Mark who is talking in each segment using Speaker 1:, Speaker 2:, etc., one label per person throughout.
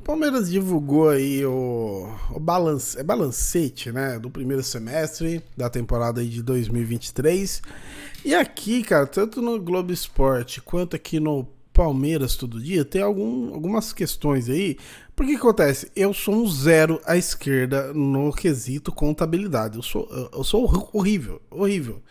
Speaker 1: Palmeiras divulgou aí o balancete, né, do primeiro semestre da temporada aí de 2023. E aqui, cara, tanto no Globo Esporte quanto aqui no Palmeiras Todo Dia, tem algumas questões aí. Porque que acontece? Eu sou um zero à esquerda no quesito contabilidade. Eu sou horrível, horrível.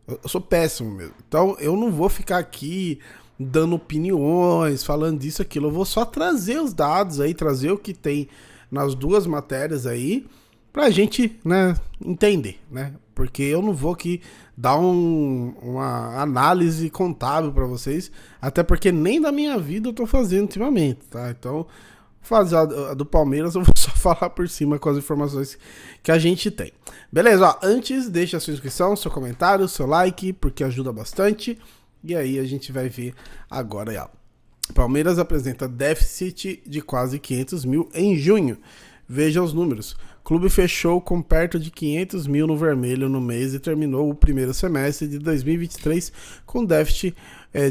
Speaker 1: Eu sou péssimo mesmo. Então eu não vou ficar aqui dando opiniões, falando disso, aquilo. Eu vou só trazer os dados aí, trazer o que tem nas duas matérias aí, pra gente, né, entender, né? Porque eu não vou aqui dar uma análise contábil pra vocês, até porque nem da minha vida eu tô fazendo ultimamente, tá? Então, fazer a do Palmeiras, eu vou só falar por cima com as informações que a gente tem. Beleza, ó, antes, deixa a sua inscrição, seu comentário, seu like, porque ajuda bastante. E aí a gente vai ver agora aí, ó. Palmeiras apresenta déficit de quase 500 mil em junho. Veja os números. O clube fechou com perto de 500 mil no vermelho no mês e terminou o primeiro semestre de 2023 com déficit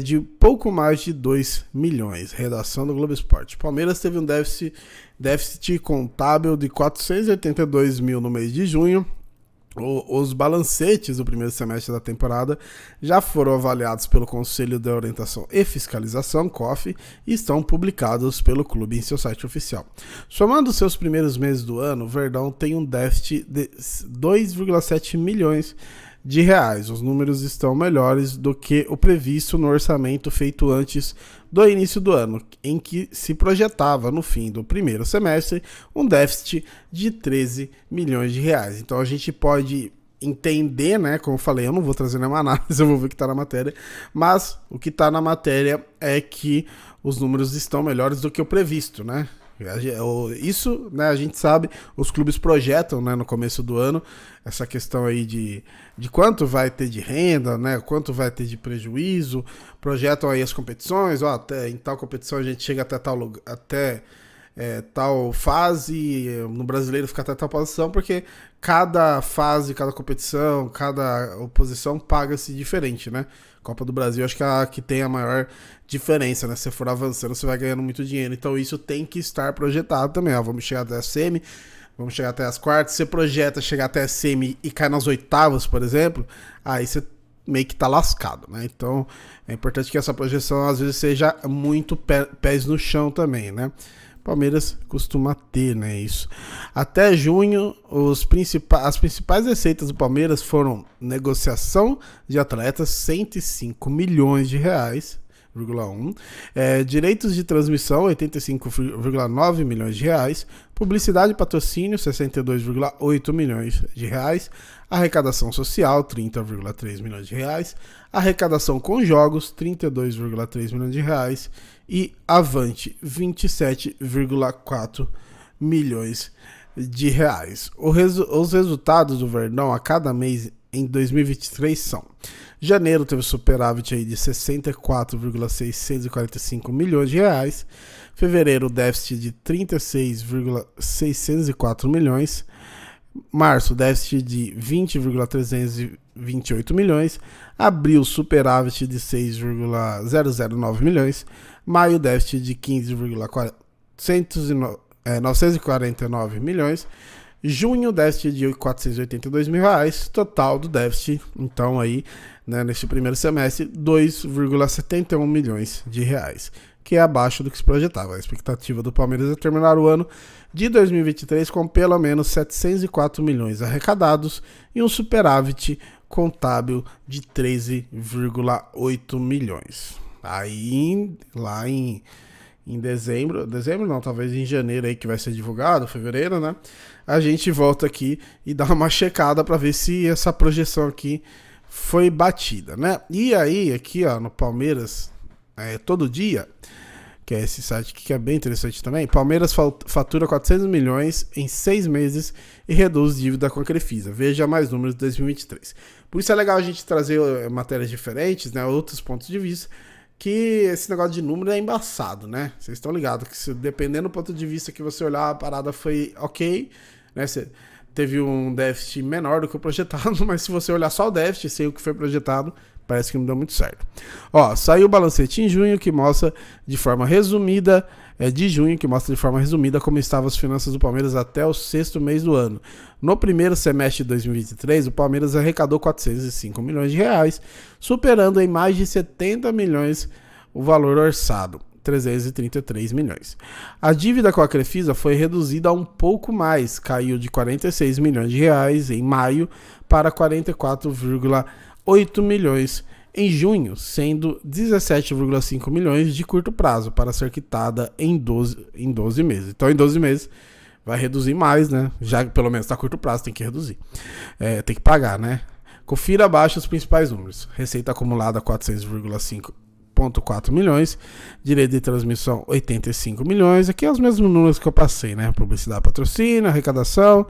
Speaker 1: de pouco mais de 2 milhões. Redação do Globo Esporte. Palmeiras teve um déficit contábil de 482 mil no mês de junho. Os balancetes do primeiro semestre da temporada já foram avaliados pelo Conselho de Orientação e Fiscalização, COF, e estão publicados pelo clube em seu site oficial. Somando seus primeiros meses do ano, o Verdão tem um déficit de 2,7 milhões de reais. Os números estão melhores do que o previsto no orçamento feito antes do início do ano, em que se projetava no fim do primeiro semestre um déficit de 13 milhões de reais. Então a gente pode entender, né, como eu falei, eu não vou trazer nenhuma análise, eu vou ver o que está na matéria, mas o que está na matéria é que os números estão melhores do que o previsto, né? Isso, né, a gente sabe, os clubes projetam, né, no começo do ano, essa questão aí de quanto vai ter de renda, né, quanto vai ter de prejuízo, projetam aí as competições, ó, em tal competição a gente chega até tal fase, no brasileiro fica até tal posição, porque cada fase, cada competição, cada oposição paga-se diferente, né? Copa do Brasil, acho que é a que tem a maior diferença, né? Se você for avançando, você vai ganhando muito dinheiro. Então isso tem que estar projetado também. Ó, vamos chegar até a semi, vamos chegar até as quartas. Se você projeta chegar até a semi e cai nas oitavas, por exemplo, aí você meio que tá lascado, né? Então é importante que essa projeção às vezes seja muito pés no chão também, né? Palmeiras costuma ter, né, isso. Até junho, as principais receitas do Palmeiras foram negociação de atletas, 105 milhões de reais, 1,1. Direitos de transmissão, 85,9 milhões de reais. Publicidade e patrocínio, 62,8 milhões de reais. Arrecadação social, 30,3 milhões de reais. Arrecadação com jogos, 32,3 milhões de reais. E Avante, 27,4 milhões de reais. Os resultados do Verdão a cada mês em 2023 são: janeiro teve superávit aí de 64,645 milhões de reais, fevereiro déficit de 36,604 milhões, março déficit de 20,328 milhões, abril superávit de 6,009 milhões, maio déficit de 15,949 milhões, junho déficit de 482 mil reais, total do déficit, então aí, né, neste primeiro semestre, 2,71 milhões de reais, que é abaixo do que se projetava. A expectativa do Palmeiras é terminar o ano de 2023 com pelo menos 704 milhões arrecadados e um superávit contábil de 13,8 milhões. Aí, lá em dezembro não, talvez em janeiro aí que vai ser divulgado, fevereiro, né? A gente volta aqui e dá uma checada para ver se essa projeção aqui foi batida, né? E aí, aqui, ó, no Palmeiras, Todo Dia, que é esse site aqui que é bem interessante também, Palmeiras fatura 400 milhões em 6 meses e reduz dívida com a Crefisa. Veja mais números de 2023. Por isso é legal a gente trazer matérias diferentes, né? Outros pontos de vista, que esse negócio de número é embaçado, né? Vocês estão ligados que dependendo do ponto de vista que você olhar, a parada foi ok, né? teve um déficit menor do que o projetado, mas se você olhar só o déficit sem o que foi projetado, parece que não deu muito certo. Ó, saiu o balancete em junho, que mostra de forma resumida, como estavam as finanças do Palmeiras até o sexto mês do ano. No primeiro semestre de 2023, o Palmeiras arrecadou 405 milhões de reais, superando em mais de 70 milhões o valor orçado, 333 milhões. A dívida com a Crefisa foi reduzida a um pouco mais, caiu de 46 milhões de reais em maio para 44,8 milhões em junho, sendo 17,5 milhões de curto prazo para ser quitada em 12 meses. Então, em 12 meses vai reduzir mais, né? Já que pelo menos está a curto prazo, tem que reduzir. Tem que pagar, né? Confira abaixo os principais números. Receita acumulada 405,4 milhões, direito de transmissão 85 milhões, aqui é os mesmos números que eu passei, né? Publicidade, patrocínio, arrecadação,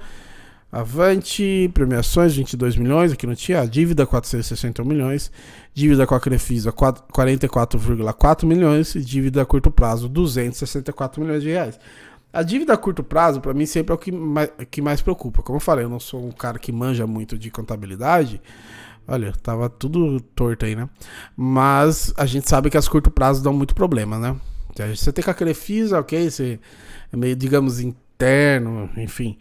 Speaker 1: Avante, premiações 22 milhões, aqui não tinha, a dívida 461 milhões, dívida com a Crefisa 44,4 milhões e dívida a curto prazo 264 milhões de reais. A dívida a curto prazo, para mim, sempre é o que mais preocupa. Como eu falei, eu não sou um cara que manja muito de contabilidade. Olha, tava tudo torto aí, né? Mas a gente sabe que as curto prazo dão muito problema, né? Você tem com a Crefisa, ok, você é meio, digamos, interno, enfim.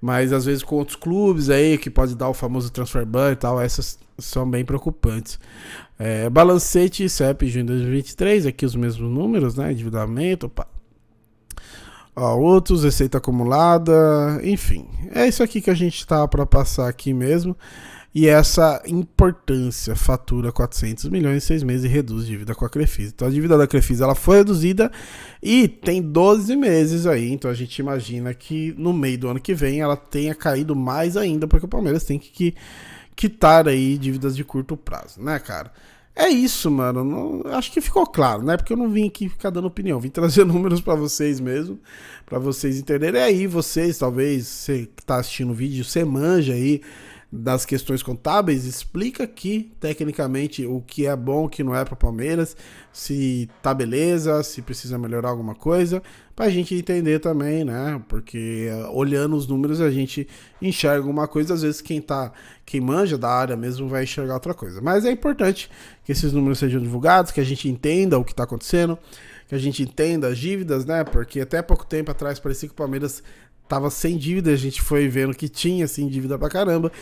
Speaker 1: Mas às vezes com outros clubes aí, que pode dar o famoso transfer ban e tal, essas são bem preocupantes. Balancete CEP junho de 2023, aqui os mesmos números, né? Endividamento, opa. Ó, outros, receita acumulada, enfim. É isso aqui que a gente tá para passar aqui mesmo. E essa importância, fatura 400 milhões em 6 meses e reduz dívida com a Crefisa. Então a dívida da Crefisa ela foi reduzida e tem 12 meses aí. Então a gente imagina que no meio do ano que vem ela tenha caído mais ainda, porque o Palmeiras tem que quitar aí dívidas de curto prazo, né, cara? É isso, mano. Não, acho que ficou claro, né? Porque eu não vim aqui ficar dando opinião. Vim trazer números pra vocês mesmo, pra vocês entenderem. E aí vocês, talvez, você que tá assistindo o vídeo, você manja aí das questões contábeis, explica aqui tecnicamente o que é bom, o que não é para Palmeiras, se tá beleza, se precisa melhorar alguma coisa, pra gente entender também, né? Porque olhando os números a gente enxerga uma coisa, às vezes quem manja da área mesmo vai enxergar outra coisa. Mas é importante que esses números sejam divulgados, que a gente entenda o que tá acontecendo, que a gente entenda as dívidas, né? Porque até pouco tempo atrás parecia que o Palmeiras tava sem dívida, a gente foi vendo que tinha assim dívida pra caramba.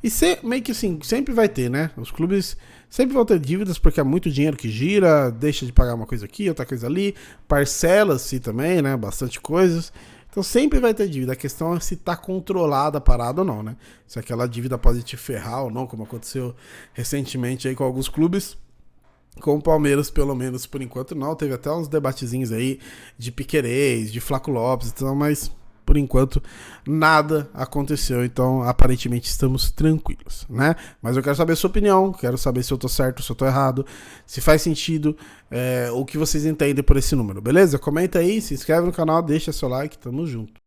Speaker 1: E meio que assim, sempre vai ter, né? Os clubes sempre vão ter dívidas porque é muito dinheiro que gira, deixa de pagar uma coisa aqui, outra coisa ali, parcela-se também, né? Bastante coisas. Então sempre vai ter dívida. A questão é se tá controlada a parada ou não, né? Se aquela dívida pode te ferrar ou não, como aconteceu recentemente aí com alguns clubes. Com o Palmeiras, pelo menos por enquanto, não. Teve até uns debatezinhos aí de Piquerez, de Flaco Lopes e tal, mas por enquanto nada aconteceu, então aparentemente estamos tranquilos, né? Mas eu quero saber a sua opinião, quero saber se eu tô certo, se eu tô errado, se faz sentido, o que vocês entendem por esse número, beleza? Comenta aí, se inscreve no canal, deixa seu like, tamo junto.